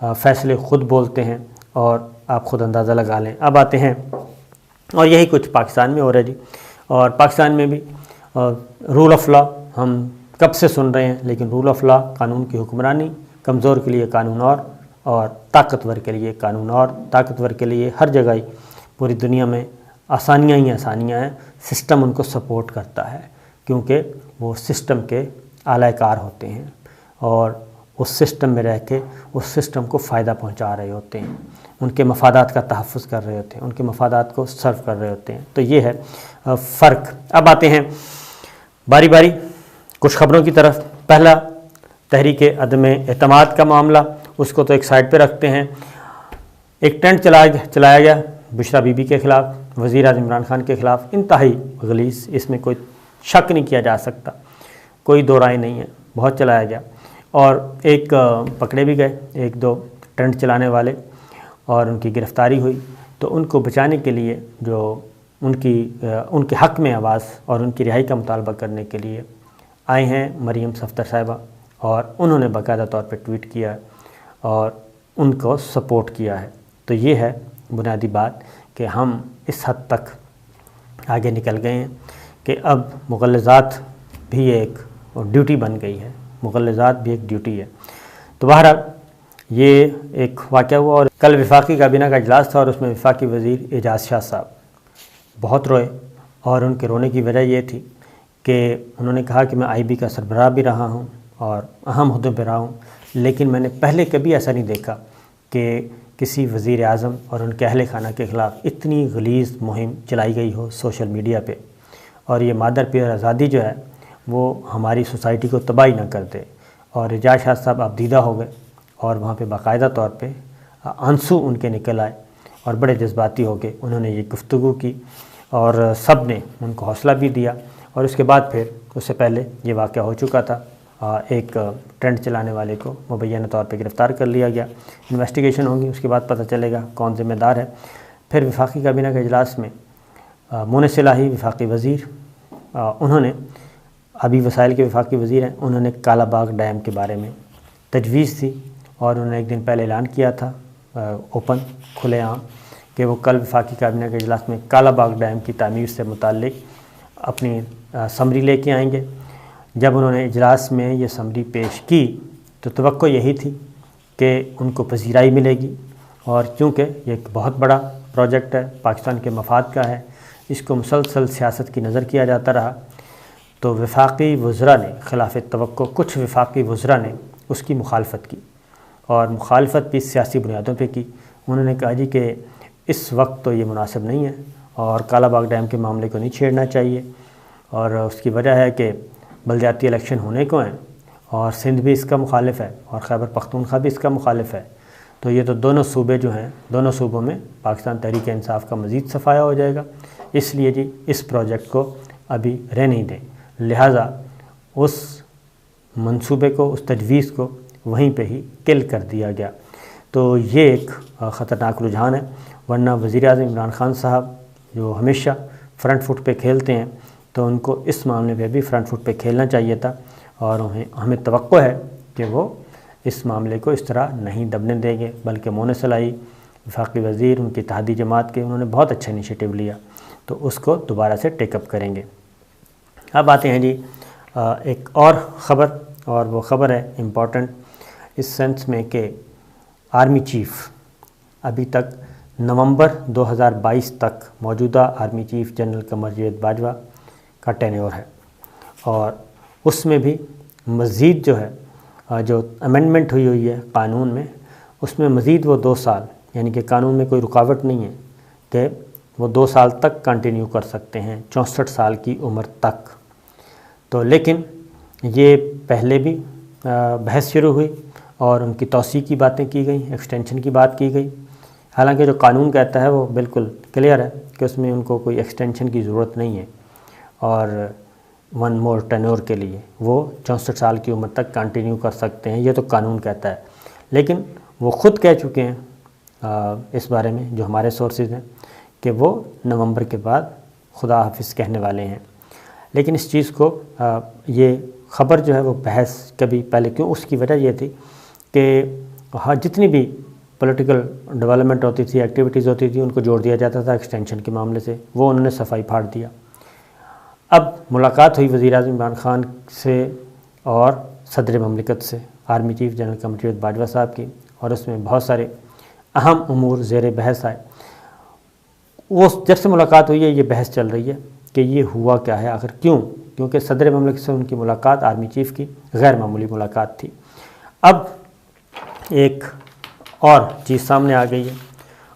فیصلے خود بولتے ہیں اور آپ خود اندازہ لگا لیں۔ اب آتے ہیں، اور یہی کچھ پاکستان میں ہو رہا ہے جی، اور پاکستان میں بھی رول آف لا ہم کب سے سن رہے ہیں، لیکن رول آف لا، قانون کی حکمرانی، کمزور کے لیے قانون اور طاقتور کے لیے قانون اور، طاقتور کے لیے ہر جگہ ہی پوری دنیا میں آسانیاں ہی آسانیاں ہیں، سسٹم ان کو سپورٹ کرتا ہے کیونکہ وہ سسٹم کے اعلی کار ہوتے ہیں اور اس سسٹم میں رہ کے اس سسٹم کو فائدہ پہنچا رہے ہوتے ہیں، ان کے مفادات کا تحفظ کر رہے ہوتے ہیں، ان کے مفادات کو سرو کر رہے ہوتے ہیں۔ تو یہ ہے فرق۔ اب آتے ہیں باری باری کچھ خبروں کی طرف۔ پہلا، تحریک عدم اعتماد کا معاملہ، اس کو تو ایک سائڈ پہ رکھتے ہیں۔ ایک ٹرینڈ چلایا گیا بشرا بی بی کے خلاف، وزیر اعظم عمران خان کے خلاف، انتہائی غلیظ، اس میں کوئی شک نہیں کیا جا سکتا، کوئی دو رائے نہیں ہے، بہت چلایا گیا، اور ایک پکڑے بھی گئے ایک دو ٹرینڈ چلانے والے اور ان کی گرفتاری ہوئی۔ تو ان کو بچانے کے لیے جو ان کے حق میں آواز اور ان کی رہائی کا مطالبہ کرنے کے لیے آئے ہیں مریم صفدر صاحبہ، اور انہوں نے باقاعدہ طور پہ ٹویٹ کیا ہے اور ان کو سپورٹ کیا ہے۔ تو یہ ہے بنیادی بات کہ ہم اس حد تک آگے نکل گئے ہیں کہ اب مغلظات بھی ایک ڈیوٹی بن گئی ہے، مغلظات بھی ایک ڈیوٹی ہے۔ تو بہرحال یہ ایک واقعہ ہوا، اور کل وفاقی کابینہ کا اجلاس تھا اور اس میں وفاقی وزیر اعجاز شاہ صاحب بہت روئے، اور ان کے رونے کی وجہ یہ تھی کہ انہوں نے کہا کہ میں آئی بی کا سربراہ بھی رہا ہوں اور اہم عہدوں پہ رہا ہوں، لیکن میں نے پہلے کبھی ایسا نہیں دیکھا کہ کسی وزیر اعظم اور ان کے اہل خانہ کے خلاف اتنی غلیظ مہم چلائی گئی ہو سوشل میڈیا پہ، اور یہ مادر پیر آزادی جو ہے وہ ہماری سوسائٹی کو تباہی نہ کر دے۔ اور اعجاز شاہ صاحب اب دیدہ ہو گئے اور وہاں پہ باقاعدہ طور پہ آنسو ان کے نکل آئے اور بڑے جذباتی ہو کے انہوں نے یہ گفتگو کی، اور سب نے ان کو حوصلہ بھی دیا۔ اور اس کے بعد پھر اس سے پہلے یہ واقعہ ہو چکا تھا، ایک ٹرینڈ چلانے والے کو مبینہ طور پہ گرفتار کر لیا گیا، انویسٹیگیشن ہوگی، اس کے بعد پتہ چلے گا کون ذمہ دار ہے۔ پھر وفاقی کابینہ کے اجلاس میں مونس الہی وفاقی وزیر، انہوں نے آبی وسائل کے وفاقی وزیر ہیں، انہوں نے کالا باغ ڈیم کے بارے میں تجویز تھی، اور انہوں نے ایک دن پہلے اعلان کیا تھا اوپن کھلے عام کہ وہ کل وفاقی کابینہ کے اجلاس میں کالا باغ ڈیم کی تعمیر سے متعلق اپنی سمری لے کے آئیں گے۔ جب انہوں نے اجلاس میں یہ سمری پیش کی تو توقع یہی تھی کہ ان کو پذیرائی ملے گی، اور چونکہ یہ ایک بہت بڑا پروجیکٹ ہے، پاکستان کے مفاد کا ہے، اس کو مسلسل سیاست کی نظر کیا جاتا رہا، تو وفاقی وزراء نے خلاف توقع کچھ وفاقی وزراء نے اس کی مخالفت کی، اور مخالفت بھی سیاسی بنیادوں پہ کی۔ انہوں نے کہا جی کہ اس وقت تو یہ مناسب نہیں ہے اور کالا باغ ڈیم کے معاملے کو نہیں چھیڑنا چاہیے، اور اس کی وجہ ہے کہ بلدیاتی الیکشن ہونے کو ہیں اور سندھ بھی اس کا مخالف ہے اور خیبر پختونخوا بھی اس کا مخالف ہے، تو یہ تو دونوں صوبے جو ہیں، دونوں صوبوں میں پاکستان تحریک انصاف کا مزید صفایا ہو جائے گا، اس لیے جی اس پروجیکٹ کو ابھی رہنے دیں، لہٰذا اس منصوبے کو، اس تجویز کو وہیں پہ ہی کل کر دیا گیا۔ تو یہ ایک خطرناک رجحان ہے، ورنہ وزیر اعظم عمران خان صاحب جو ہمیشہ فرنٹ فٹ پہ کھیلتے ہیں، تو ان کو اس معاملے پہ بھی فرنٹ فٹ پہ کھیلنا چاہیے تھا، اور ہمیں توقع ہے کہ وہ اس معاملے کو اس طرح نہیں دبنے دیں گے، بلکہ مونس الہی وفاقی وزیر، ان کی اتحادی جماعت کے، انہوں نے بہت اچھا انیشیٹو لیا، تو اس کو دوبارہ سے ٹیک اپ کریں گے۔ اب آتے ہیں جی ایک اور خبر، اور وہ خبر ہے امپورٹنٹ اس سینس میں کہ آرمی چیف ابھی تک نومبر 2022 تک موجودہ army chief general Qamar Javed Bajwa کا ٹینیور ہے، اور اس میں بھی مزید جو ہے جو امینڈمنٹ ہوئی ہے قانون میں، اس میں مزید وہ 2 سال، یعنی کہ قانون میں کوئی رکاوٹ نہیں ہے کہ وہ 2 سال تک کنٹینیو کر سکتے ہیں، 64 سال کی عمر تک۔ تو لیکن یہ پہلے بھی بحث شروع ہوئی اور ان کی توسیع کی باتیں کی گئیں، ایکسٹینشن کی بات کی گئی، حالانکہ جو قانون کہتا ہے وہ بالکل کلیئر ہے کہ اس میں ان کو کوئی ایکسٹینشن کی ضرورت نہیں ہے، اور 1 مور ٹینور کے لیے وہ 64 سال کی عمر تک کنٹینیو کر سکتے ہیں، یہ تو قانون کہتا ہے۔ لیکن وہ خود کہہ چکے ہیں اس بارے میں، جو ہمارے سورسز ہیں، کہ وہ نومبر کے بعد خدا حافظ کہنے والے ہیں۔ لیکن اس چیز کو یہ خبر جو ہے وہ بحث کبھی پہلے کیوں، اس کی وجہ یہ تھی کہ جتنی بھی پولیٹیکل ڈیولپمنٹ ہوتی تھی، ایکٹیویٹیز ہوتی تھی، ان کو جوڑ دیا جاتا تھا ایکسٹینشن کے معاملے سے، وہ انہوں نے صفائی پھاڑ دیا۔ اب ملاقات ہوئی وزیر اعظم عمران خان سے اور صدر مملکت سے، army chief general Qamar Bajwa صاحب کی، اور اس میں بہت سارے اہم امور زیر بحث آئے۔ وہ جب سے ملاقات ہوئی ہے یہ بحث چل رہی ہے کہ یہ ہوا کیا ہے، آخر کیوں؟ کیونکہ صدر مملکت سے ان کی ملاقات آرمی چیف کی غیر معمولی ملاقات تھی۔ اب ایک اور چیز سامنے آ گئی ہے،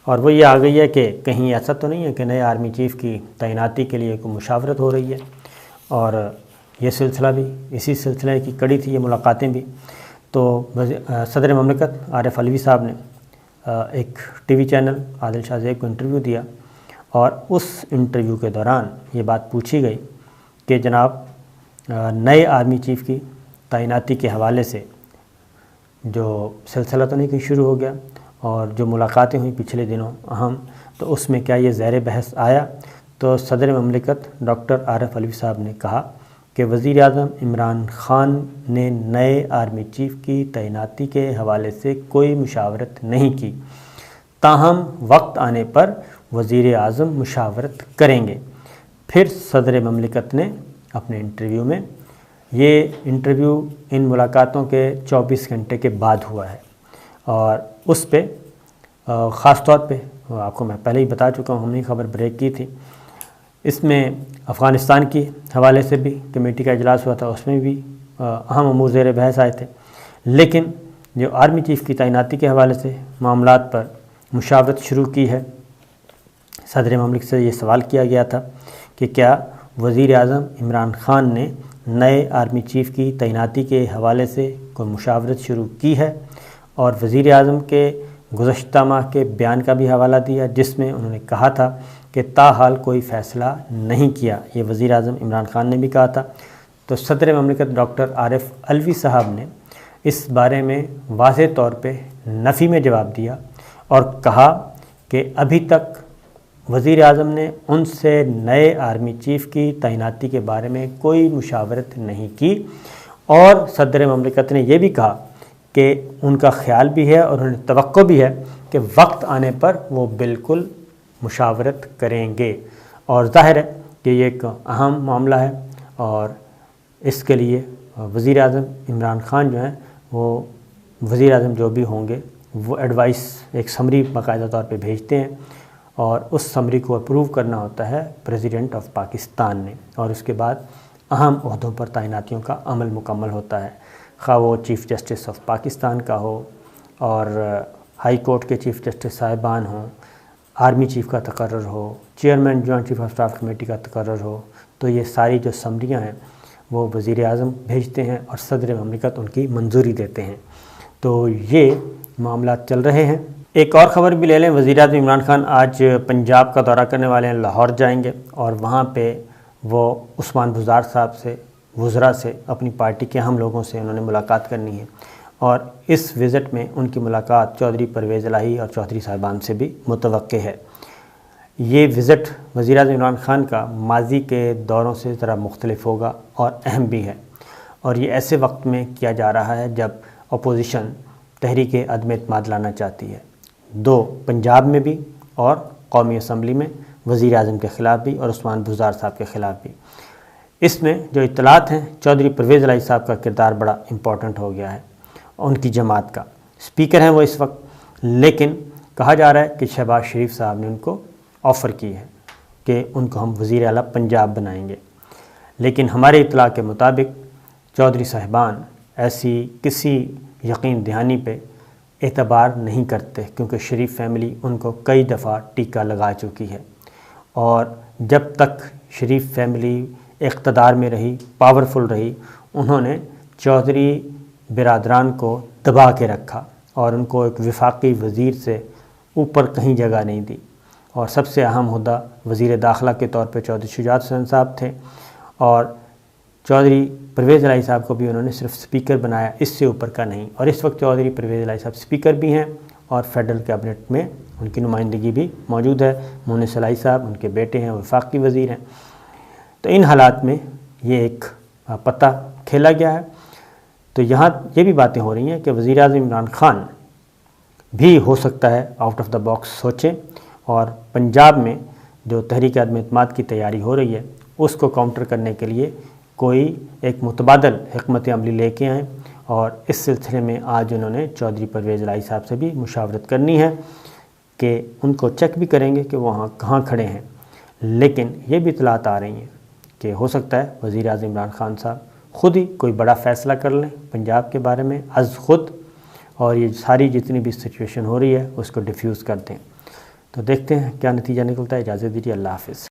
اور وہ یہ آ گئی ہے کہ کہیں ایسا تو نہیں ہے کہ نئے آرمی چیف کی تعیناتی کے لیے کوئی مشاورت ہو رہی ہے، اور یہ سلسلہ بھی اسی سلسلے کی کڑی تھی، یہ ملاقاتیں بھی۔ تو صدر مملکت عارف علوی صاحب نے ایک ٹی وی چینل عادل شاہ زیب کو انٹرویو دیا، اور اس انٹرویو کے دوران یہ بات پوچھی گئی کہ جناب نئے آرمی چیف کی تعیناتی کے حوالے سے جو سلسلہ تو نہیں کہیں شروع ہو گیا، اور جو ملاقاتیں ہوئیں پچھلے دنوں اہم، تو اس میں کیا یہ زیر بحث آیا؟ تو صدر مملکت ڈاکٹر عارف علوی صاحب نے کہا کہ وزیر اعظم عمران خان نے نئے آرمی چیف کی تعیناتی کے حوالے سے کوئی مشاورت نہیں کی، تاہم وقت آنے پر وزیر اعظم مشاورت کریں گے۔ پھر صدر مملکت نے اپنے انٹرویو میں، یہ انٹرویو ان ملاقاتوں کے 24 گھنٹے کے بعد ہوا ہے، اور اس پہ خاص طور پہ آپ کو میں پہلے ہی بتا چکا ہوں، ہم نے خبر بریک کی تھی، اس میں افغانستان کی حوالے سے بھی کمیٹی کا اجلاس ہوا تھا، اس میں بھی اہم امور زیر بحث آئے تھے، لیکن جو آرمی چیف کی تعیناتی کے حوالے سے معاملات پر مشاورت شروع کی ہے، صدر مملکت سے یہ سوال کیا گیا تھا کہ کیا وزیر اعظم عمران خان نے نئے آرمی چیف کی تعیناتی کے حوالے سے کوئی مشاورت شروع کی ہے، اور وزیر اعظم کے گزشتہ ماہ کے بیان کا بھی حوالہ دیا جس میں انہوں نے کہا تھا کہ تاحال کوئی فیصلہ نہیں کیا، یہ وزیر اعظم عمران خان نے بھی کہا تھا۔ تو صدر مملکت ڈاکٹر عارف علوی صاحب نے اس بارے میں واضح طور پہ نفی میں جواب دیا، اور کہا کہ ابھی تک وزیر اعظم نے ان سے نئے آرمی چیف کی تعیناتی کے بارے میں کوئی مشاورت نہیں کی، اور صدر مملکت نے یہ بھی کہا کہ ان کا خیال بھی ہے اور انہیں توقع بھی ہے کہ وقت آنے پر وہ بالکل مشاورت کریں گے، اور ظاہر ہے کہ یہ ایک اہم معاملہ ہے، اور اس کے لیے وزیر اعظم عمران خان جو ہیں وہ وزیر اعظم جو بھی ہوں گے وہ ایڈوائس ایک سمری باقاعدہ طور پہ بھیجتے ہیں، اور اس سمری کو اپروو کرنا ہوتا ہے پریزیڈنٹ آف پاکستان نے، اور اس کے بعد اہم عہدوں پر تعیناتیوں کا عمل مکمل ہوتا ہے، خواہ وہ چیف جسٹس آف پاکستان کا ہو، اور ہائی کورٹ کے چیف جسٹس صاحبان ہوں، آرمی چیف کا تقرر ہو، chairman joint chief of staff committee کا تقرر ہو، تو یہ ساری جو سمریاں ہیں وہ وزیر اعظم بھیجتے ہیں اور صدر مملکت ان کی منظوری دیتے ہیں۔ تو یہ معاملات چل رہے ہیں۔ ایک اور خبر بھی لے لیں، وزیر اعظم عمران خان آج پنجاب کا دورہ کرنے والے ہیں، لاہور جائیں گے، اور وہاں پہ وہ عثمان بزدار صاحب سے، وزراء سے، اپنی پارٹی کے اہم لوگوں سے انہوں نے ملاقات کرنی ہے، اور اس وزٹ میں ان کی ملاقات چودھری پرویز الہی اور چودھری صاحبان سے بھی متوقع ہے۔ یہ وزٹ وزیر اعظم عمران خان کا ماضی کے دوروں سے ذرا مختلف ہوگا اور اہم بھی ہے، اور یہ ایسے وقت میں کیا جا رہا ہے جب اپوزیشن تحریک عدم اعتماد لانا چاہتی ہے، دو پنجاب میں بھی اور قومی اسمبلی میں، وزیر اعظم کے خلاف بھی اور عثمان بزدار صاحب کے خلاف بھی۔ اس میں جو اطلاعات ہیں، چودھری پرویز الہی صاحب کا کردار بڑا امپورٹنٹ ہو گیا ہے، ان کی جماعت کا اسپیکر ہیں وہ اس وقت، لیکن کہا جا رہا ہے کہ شہباز شریف صاحب نے ان کو آفر کی ہے کہ ان کو ہم وزیر اعلیٰ پنجاب بنائیں گے، لیکن ہمارے اطلاع کے مطابق چودھری صاحبان ایسی کسی یقین دہانی پہ اعتبار نہیں کرتے، کیونکہ شریف فیملی ان کو کئی دفعہ ٹیکہ لگا چکی ہے، اور جب تک شریف فیملی اقتدار میں رہی، پاورفل رہی، انہوں نے چودھری برادران کو دبا کے رکھا، اور ان کو ایک وفاقی وزیر سے اوپر کہیں جگہ نہیں دی، اور سب سے اہم عہدہ وزیر داخلہ کے طور پہ چودھری شجاعت حسین صاحب تھے، اور چودھری پرویز الہی صاحب کو بھی انہوں نے صرف اسپیکر بنایا، اس سے اوپر کا نہیں، اور اس وقت چودھری پرویز الہی صاحب اسپیکر بھی ہیں، اور فیڈرل کیبنٹ میں ان کی نمائندگی بھی موجود ہے۔ مونس الہی صاحب ان کے بیٹے ہیں، وفاقی وزیر ہیں۔ تو ان حالات میں یہ ایک پتہ کھیلا گیا ہے۔ تو یہاں یہ بھی باتیں ہو رہی ہیں کہ وزیر اعظم عمران خان بھی ہو سکتا ہے آؤٹ آف دا باکس سوچیں اور پنجاب میں جو تحریک عدم اعتماد کی تیاری ہو رہی ہے اس کو کاؤنٹر کرنے کے لیے کوئی ایک متبادل حکمت عملی لے کے آئیں، اور اس سلسلے میں آج انہوں نے چودھری پرویز الہی صاحب سے بھی مشاورت کرنی ہے کہ ان کو چیک بھی کریں گے کہ وہاں کہاں کھڑے ہیں۔ لیکن یہ بھی اطلاعات آ رہی ہیں کہ ہو سکتا ہے وزیر اعظم عمران خان صاحب خود ہی کوئی بڑا فیصلہ کر لیں پنجاب کے بارے میں از خود، اور یہ ساری جتنی بھی سچویشن ہو رہی ہے اس کو ڈیفیوز کر دیں۔ تو دیکھتے ہیں کیا نتیجہ نکلتا ہے۔ اجازت دیجیے، اللہ حافظ۔